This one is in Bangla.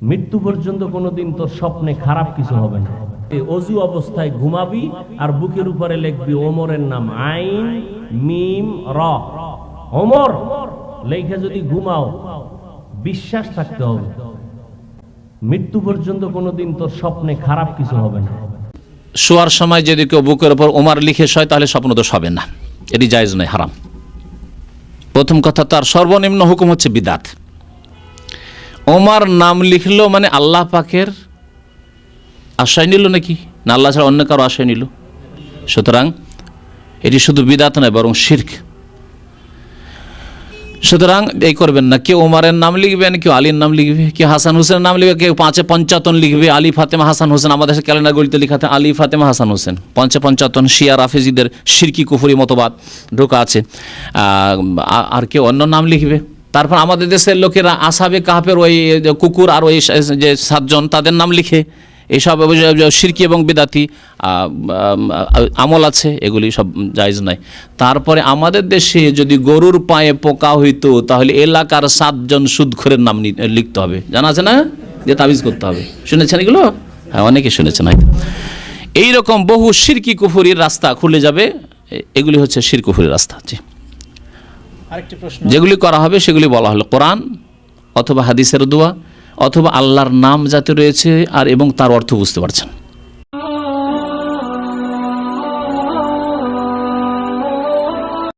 মৃত্যু পর্যন্ত কোনোদিন তোর স্বপ্নে খারাপ কিছু হবে না। এই অজু অবস্থায় ঘুমাবি আর বুকের উপরে লিখবি ওমরের নাম, আইন মিম র, ওমর লেখে যদি ঘুমাও, বিশ্বাস থাকতে হবে মৃত্যু পর্যন্ত কোনোদিন তোর স্বপ্নে খারাপ কিছু হবে না। শোয়ার সময় যদি কেউ বুকের উপর ওমর লিখে শোয় তাহলে স্বপ্ন দোষ হবে না, এটি জায়েজ নয়, হারাম। প্রথম কথা, তার সর্বনিম্ন হুকুম হচ্ছে বিদাত। ওমর নাম লিখলো মানে আল্লাহ পাকের আশ্রয় নিল নাকি, না আল্লাহ ছাড়া অন্য কারো আশ্রয় নিল? সুতরাং এটি শুধু বিদাত নয়, বরং শিরক। সুতরাং এই করবেন না, কেউ ওমরের নাম লিখবেন, কেউ আলীর নাম লিখবে, কেউ হাসান হোসেনের নাম লিখবে, কেউ 5-55 লিখবে, আলী ফাতেমা হাসান হোসেন। আমাদের ক্যালেন্ডার গলিতে লিখাতে আলী ফাতেমা হাসান হোসেন, 5-55 শিয়া রাফেজিদের শিরকি কুফরি মতবাদ ঢোকা আছে। আর কেউ অন্য নাম লিখবে। তারপর আমাদের দেশের লোকেরা আসহাবে কাহফের ওই কুকুর আর ওই যে 7 জন তাদের নাম লিখে, এইসব শিরকি এবং বিদাতি আমল আছে, এগুলি সব জায়েজ নয়। তারপরে আমাদের দেশে যদি গরুর পায়ে পোকা হইতো তাহলে এলাকার 7 জন সুদখোরের নাম লিখতে হবে, জানা আছে না, যে তাবিজ করতে হবে। শুনেছেন এগুলো? হ্যাঁ, অনেকে শুনেছেন হয়তো। এইরকম বহু শিরকি কুফরির রাস্তা খুলে যাবে, এগুলি হচ্ছে শিরক কুফরির রাস্তা। আরেকটি প্রশ্ন, যেগুলি করা হবে সেগুলি বলা হলো কোরআন অথবা হাদিসের দোয়া অথবা আল্লাহর নাম যাতে রয়েছে আর এবং তার অর্থ বুঝতে পারছেন।